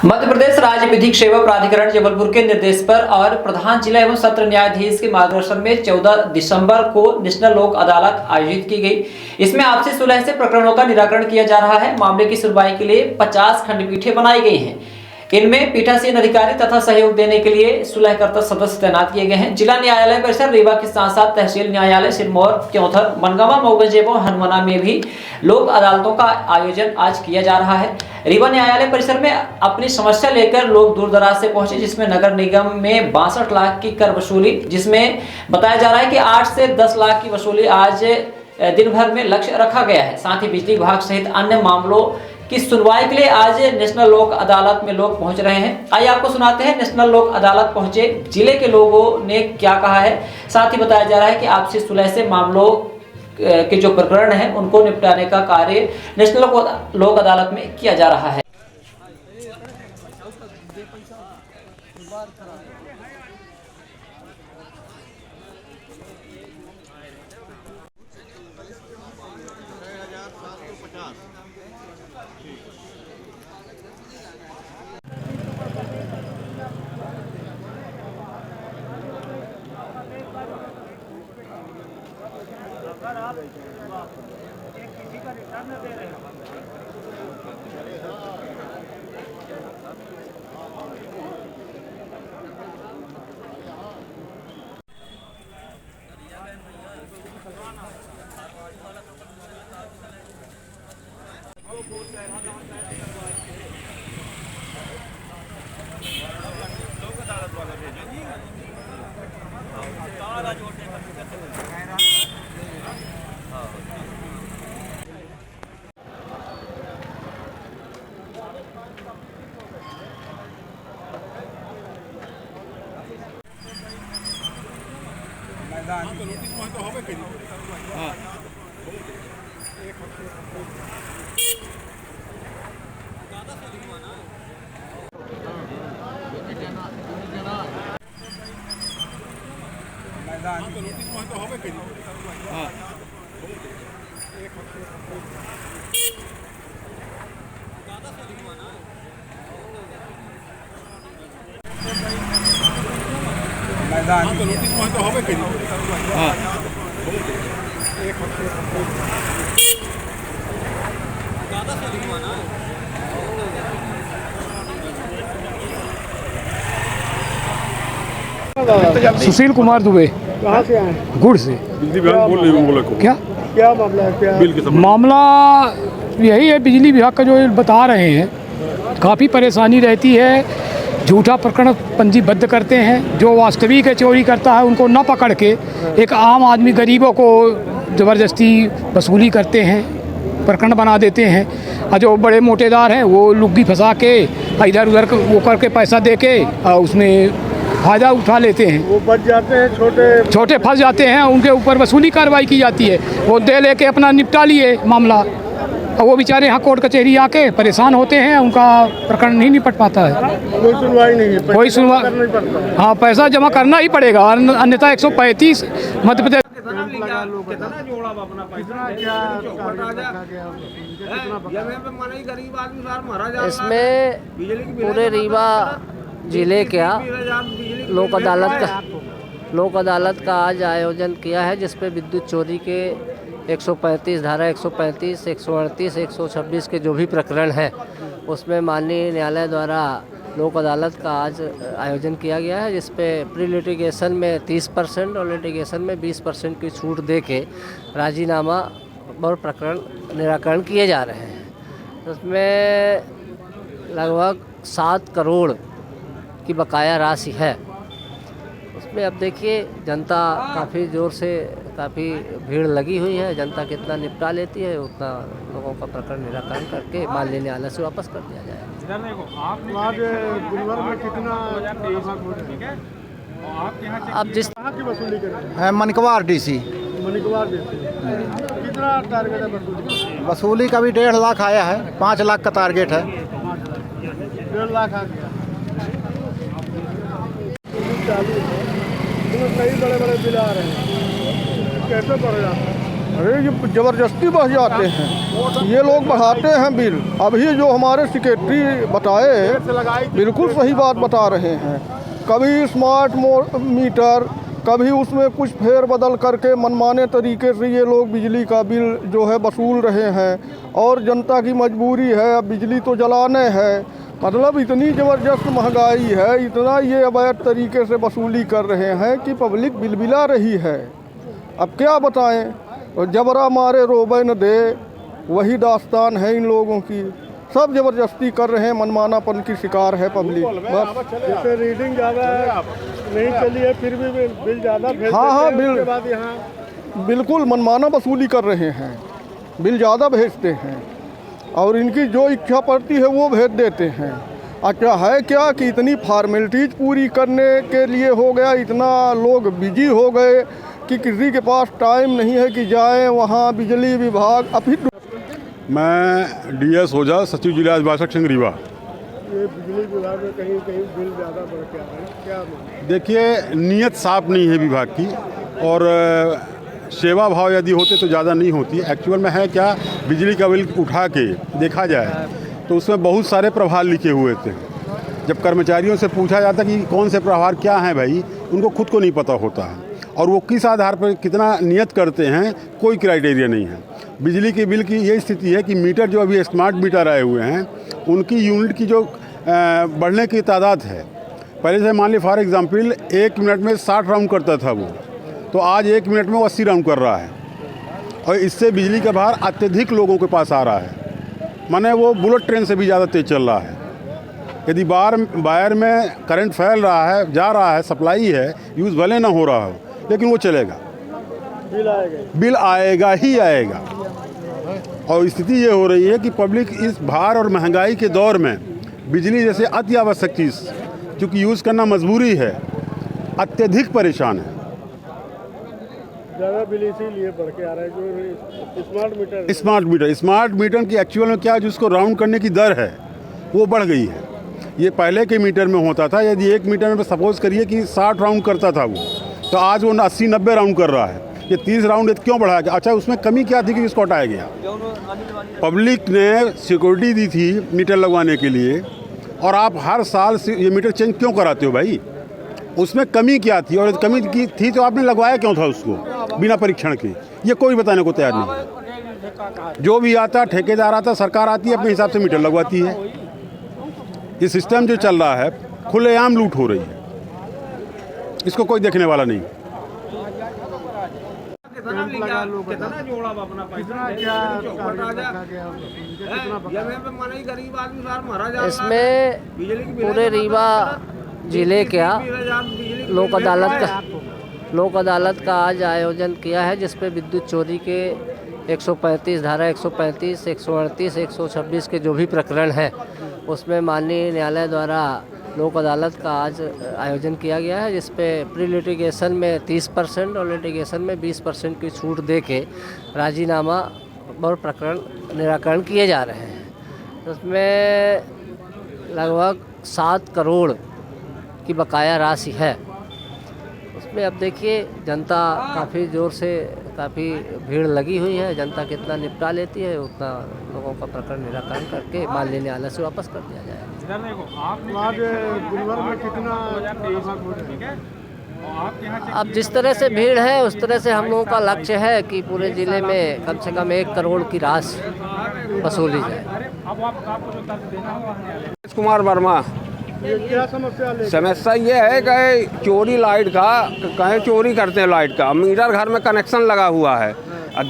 मध्य प्रदेश राज्य विधिक सेवा प्राधिकरण जबलपुर के निर्देश पर और प्रधान जिला एवं सत्र न्यायाधीश के मार्गदर्शन में 14 दिसंबर को नेशनल लोक अदालत आयोजित की गई। इसमें आपसी सुलह से प्रकरणों का निराकरण किया जा रहा है। मामले की सुनवाई के लिए 50 खंडपीठें बनाई गई हैं। इनमें पीठासीन अधिकारी तथा सहयोग देने के लिए सुलहकर्ता सदस्य तैनात किए गए हैं। जिला न्यायालय परिसर रीवा के साथ साथ तहसील न्यायालय सिरमौर, क्योंथर, मनगांव, मऊगंज एवं हनुमाना में भी लोक अदालतों का आयोजन आज किया जा रहा है। रीवा न्यायालय परिसर में अपनी समस्या लेकर लोग दूर दराज से पहुंचे, जिसमें नगर निगम में 62 लाख की कर वसूली, जिसमें बताया जा रहा है कि 8 से 10 लाख की वसूली आज दिन भर में लक्ष्य रखा गया है। साथ ही बिजली विभाग सहित अन्य मामलों की सुनवाई के लिए आज नेशनल लोक अदालत में लोग पहुंच रहे हैं। आइए आपको सुनाते हैं नेशनल लोक अदालत पहुंचे जिले के लोगों ने क्या कहा है। साथ ही बताया जा रहा है कि आपसी सुलह से मामलों के जो प्रकरण हैं उनको निपटाने का कार्य नेशनल लोक अदालत में किया जा रहा है। अगर आप एक किसी का रिटर्न दे रहे हो सुशील कुमार दुबे। कहाँ से आए? गुड़ से। बिजली विभाग बोल रहे को क्या क्या मामला है? क्या बिल के संबंध मामला यही है, बिजली विभाग का जो बता रहे हैं, काफ़ी परेशानी रहती है। झूठा प्रकरण पंजीबद्ध करते हैं, जो वास्तविक है चोरी करता है उनको न पकड़ के एक आम आदमी गरीबों को ज़बरदस्ती वसूली करते हैं, प्रकरण बना देते हैं। और जो बड़े मोटेदार हैं वो लुग्गी फंसा के इधर उधर वो करके पैसा दे के उसमें फ़ायदा उठा लेते हैं। वो बच जाते हैं, छोटे फंस जाते हैं, उनके ऊपर वसूली कार्रवाई की जाती है। वो दे लेके अपना निपटा लिए मामला, और वो बेचारे यहाँ कोर्ट कचहरी आके परेशान होते हैं, उनका प्रकरण नहीं निपट पाता है। कोई सुनवाई नहीं है, कोई सुनवाई, हाँ पैसा जमा करना ही पड़ेगा, अन्यथा 135 मध्य प्रदेश। इसमें पूरे रीवा जिले का लोक अदालत का आज आयोजन किया है, जिसपे विद्युत चोरी के 135 धारा 135, 138, 126 के जो भी प्रकरण हैं उसमें माननीय न्यायालय द्वारा लोक अदालत का आज आयोजन किया गया है, जिसपे प्री लिटिगेशन में 30% और लिटिगेशन में 20% की छूट दे के राजीनामा और प्रकरण निराकरण किए जा रहे हैं। उसमें लगभग 7 करोड़ की बकाया राशि है। उसमें अब देखिए जनता काफ़ी ज़ोर से, काफ़ी भीड़ लगी हुई है। जनता कितना निपटा लेती है उतना लोगों का प्रकरण निराकरण करके माननीय न्यायालय से वापस कर दिया जाएगा। अब जिस की वसूली करें है मनकवार डीसी कितना टारगेट है वसूली? वसूली का भी 1.5 लाख आया है, 5 लाख का टारगेट है। 1.5 लाख आ गया। कई बड़े बड़े बिल आ रहे हैं, कैसे बढ़ जाता है? अरे ये ज़बरदस्ती बढ़ जाते हैं, ये लोग बढ़ाते हैं बिल। अभी जो हमारे सेक्रेटरी बताए बिल्कुल सही बात बता रहे हैं। कभी स्मार्ट मीटर, कभी उसमें कुछ फेर बदल करके मनमाने तरीके से ये लोग बिजली का बिल जो है वसूल रहे हैं। और जनता की मजबूरी है, अब बिजली तो जलाने है। मतलब इतनी ज़बरदस्त महंगाई है, इतना ये अवैध तरीके से वसूली कर रहे हैं कि पब्लिक बिलबिला रही है। अब क्या बताएं, और जबरा मारे रोबे न दे, वही दास्तान है इन लोगों की। सब ज़बरदस्ती कर रहे हैं, मनमानापन की शिकार है पब्लिक। बस जैसे रीडिंग ज़्यादा नहीं चली है फिर भी बिल ज़्यादा भेज हाँ देते हैं, बिल उसके बाद यहाँ बिल्कुल मनमाना वसूली कर रहे हैं, बिल ज़्यादा भेजते हैं और इनकी जो इच्छा पड़ती है वो भेज देते हैं। अच्छा है क्या कि इतनी फॉर्मेलिटीज़ पूरी करने के लिए हो गया, इतना लोग बिजी हो गए कि किसी के पास टाइम नहीं है कि जाएं वहाँ बिजली विभाग। अभी मैं DS ओझा, सचिव जिला अभिभाषक संघ रीवा। ये बिजली विभाग में कहीं कहीं बिल ज़्यादा बढ़ के आ रहा है, क्या मामला? देखिए, नीयत साफ नहीं है विभाग की, और सेवा भाव यदि होते तो ज़्यादा नहीं होती। एक्चुअल में है क्या, बिजली का बिल उठा के देखा जाए तो उसमें बहुत सारे प्रभार लिखे हुए थे। जब कर्मचारियों से पूछा जाता कि कौन से प्रभार क्या हैं भाई, उनको खुद को नहीं पता होता है, और वो किस आधार पर कितना नियत करते हैं कोई क्राइटेरिया नहीं है। बिजली के बिल की ये स्थिति है कि मीटर जो अभी स्मार्ट मीटर आए हुए हैं, उनकी यूनिट की जो बढ़ने की तादाद है, पहले से मान ली फॉर एग्जांपल 1 मिनट में 60 राउंड करता था वो, तो आज 1 मिनट में वो 80 राउंड कर रहा है। और इससे बिजली का भार अत्यधिक लोगों के पास आ रहा है, माने वो बुलेट ट्रेन से भी ज़्यादा तेज़ चल रहा है। यदि वायर में करंट फैल रहा है, जा रहा है, सप्लाई है, यूज़ भले ना हो रहा हो, लेकिन वो चलेगा, बिल आएगा ही आएगा। और स्थिति ये हो रही है कि पब्लिक इस भार और महंगाई के दौर में बिजली जैसे अति आवश्यक चीज़, चूँकि यूज़ करना मजबूरी है, अत्यधिक परेशान है। ज़्यादा बिल इसीलिए बढ़ के आ रहा है जो स्मार्ट मीटर की एक्चुअल में क्या, जिसको राउंड करने की दर है वो बढ़ गई है। ये पहले के मीटर में होता था, यदि 1 मीटर में सपोज करिए कि 60 राउंड करता था वो, तो आज वो 80-90 राउंड कर रहा है। ये 30 राउंड क्यों बढ़ाया गया? अच्छा, उसमें कमी क्या थी कि इसको हटाया गया? पब्लिक ने सिक्योरिटी दी थी मीटर लगवाने के लिए, और आप हर साल ये मीटर चेंज क्यों कराते हो भाई? उसमें कमी क्या थी, और कमी की थी तो आपने लगवाया क्यों था उसको बिना परीक्षण के? ये कोई बताने को तैयार नहीं है। जो भी आता, ठेकेदार आता, सरकार आती है, अपने हिसाब से मीटर लगवाती है। ये सिस्टम जो चल रहा है, खुलेआम लूट हो रही है, इसको कोई देखने वाला नहीं। इसमें पूरे रीवा जिले का लोक अदालत का आज आयोजन किया है, जिसपे विद्युत चोरी के 135 धारा 135, 138, 126 के जो भी प्रकरण हैं, उसमें माननीय न्यायालय द्वारा लोक अदालत का आज आयोजन किया गया है, जिस पे प्री लिटिगेशन में 30% और लिटिगेशन में 20% की छूट दे के राजीनामा और प्रकरण निराकरण किए जा रहे हैं। उसमें लगभग 7 करोड़ की बकाया राशि है। उसमें अब देखिए, जनता काफ़ी ज़ोर से, काफ़ी भीड़ लगी हुई है। जनता कितना निपटा लेती है, उतना लोगों का प्रकरण निराकरण करके माननीय न्यायालय से वापस कर दिया जाएगा। आज दिन भर में कितना? अब जिस तरह से भीड़ है, उस तरह से हम लोगों का लक्ष्य है कि पूरे ज़िले में कम से कम 1 करोड़ की राशि वसूली जाए। कुमार वर्मा। ये क्या समस्या ले? समस्या ये है कि चोरी लाइट का, कहीं चोरी करते हैं लाइट का। मीटर घर में कनेक्शन लगा हुआ है,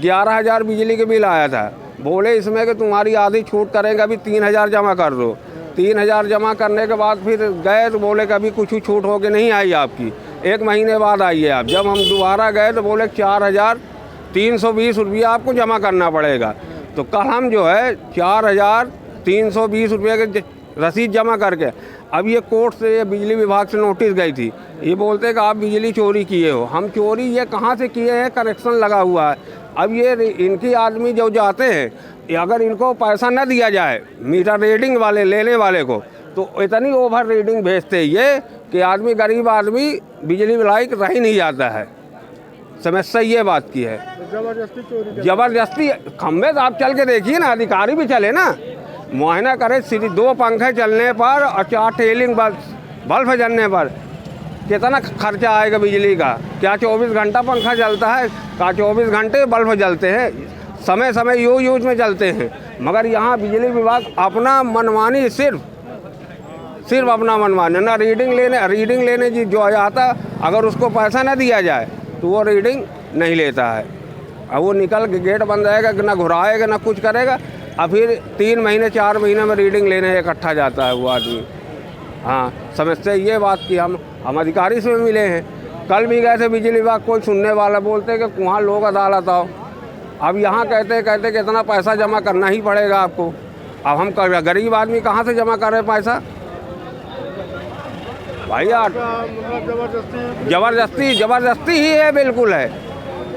11,000 बिजली के बिल आया था। बोले इसमें कि तुम्हारी आधी छूट करेंगे, अभी 3,000 जमा कर दो। 3,000 जमा करने के बाद फिर गए तो बोले कि अभी कुछ छूट होके नहीं आई आपकी, 1 महीने बाद आई है आप। जब हम दोबारा गए तो बोले 4,320 रुपया आपको जमा करना पड़ेगा। तो कल हम जो है 4,320 रुपये के रसीद जमा करके, अब ये कोर्ट से, ये बिजली विभाग से नोटिस गई थी, ये बोलते हैं कि आप बिजली चोरी किए हो। हम चोरी ये कहाँ से किए हैं? कनेक्शन लगा हुआ है। अब ये इनकी आदमी जो जाते हैं, अगर इनको पैसा न दिया जाए मीटर रीडिंग वाले लेने वाले को, तो इतनी ओवर रीडिंग भेजते हैं ये कि आदमी, गरीब आदमी बिजली लायक रह ही नहीं जाता है। समस्या ये बात की है। जबरदस्ती चोरी जबरदस्ती खंभे तो आप चल के देखिए ना, अधिकारी भी चले ना, मुआयना करे। सिर्फ 2 पंखे चलने पर और 4 टेलिंग बल्ब जलने पर कितना खर्चा आएगा बिजली का? क्या 24 घंटा पंखा चलता है? क्या 24 घंटे बल्ब जलते हैं? समय समय यूज में चलते हैं। मगर यहाँ बिजली विभाग अपना मनमानी, सिर्फ अपना मनमानी ना, रीडिंग लेने जो आता, अगर उसको पैसा ना दिया जाए तो वो रीडिंग नहीं लेता है। अब वो निकल के गेट बंद रहेगा, ना घुराएगा ना कुछ करेगा, और फिर 3 महीने 4 महीने में रीडिंग लेने इकट्ठा जाता है वो आदमी। हाँ, समस्या ये बात की हम अधिकारी से मिले हैं, कल भी गए थे बिजली विभाग, कोई सुनने वाला, बोलते कि वहाँ लोग अदालत आओ। अब यहाँ कहते कि इतना पैसा जमा करना ही पड़ेगा आपको। अब हम गरीब आदमी कहाँ से जमा कर रहे पैसा भैया? जबरदस्ती ही है, बिल्कुल है।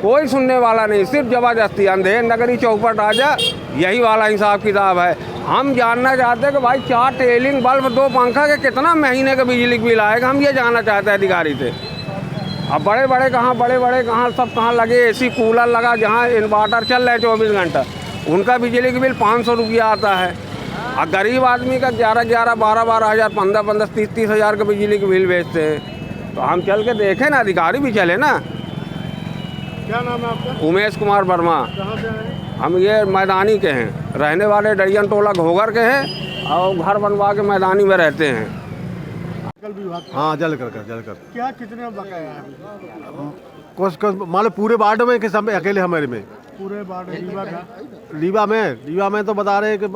कोई सुनने वाला नहीं, सिर्फ जबरदस्ती, अंधेर नगरी चौपट राजा, यही वाला हिसाब किताब है। हम जानना चाहते हैं कि भाई 4 टेलिंग बल्ब 2 पंखा के कितना महीने का बिजली बिल आएगा, हम ये जानना चाहते हैं अधिकारी से। अब बड़े बड़े कहाँ सब कहाँ लगे, एसी कूलर लगा, जहाँ इन्वर्टर चल रहा है 24 घंटा, उनका बिजली का बिल 500 रुपया आता है। और गरीब आदमी का 11 12 हज़ार, 15 30 हज़ार का बिजली का बिल बेचते हैं। तो हम चल के देखें ना, अधिकारी भी चले ना। क्या नाम है आपका? उमेश कुमार वर्मा। कहाँ से आए? हम ये मैदानी के हैं, रहने वाले डरियन टोला घोगर के हैं, और घर बनवा के मैदानी में रहते हैं। कल विभाग हाँ, जल कर क्या कितने बकाया है? कुछ मान लो पूरे वार्ड में कि सब अकेले हमारे में? पूरे वार्ड रीवा का? रीवा में तो बता रहे हैं कि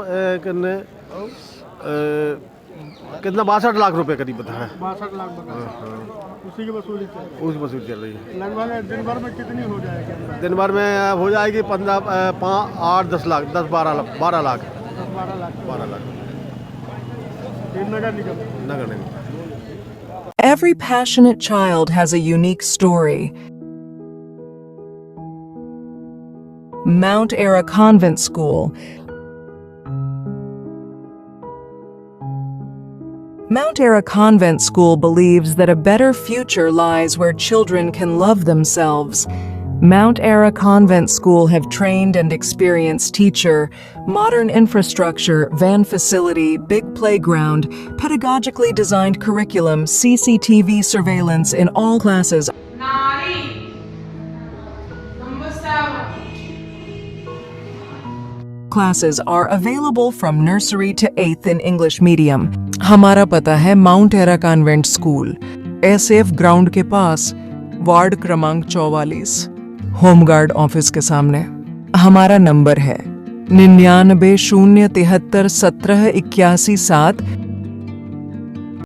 कितना 62 लाख रुपए करीब बता रहा है। 62 लाख बकाया, उसी की वसूली चल रही है। उस वसूली चल रही है। लगभग दिन भर में कितनी हो जाएगी? दिन भर में हो जाएगी 15 5 8 10 लाख, 10 12 लाख 12 लाख 12 लाख नगर निगम। Every passionate child has a unique story. Mount Era Convent School. Mount Era Convent School believes that a better future lies where children can love themselves. Mount Era Convent School have trained and experienced teacher, modern infrastructure, van facility, big playground, pedagogically designed curriculum, CCTV surveillance in all classes. Classes are available from nursery to 8th in English medium. हमारा पता है mount era convent school, SF ground के पास, ward क्रमांक 44, home guard office के सामने। हमारा number है 99 073 17 81 7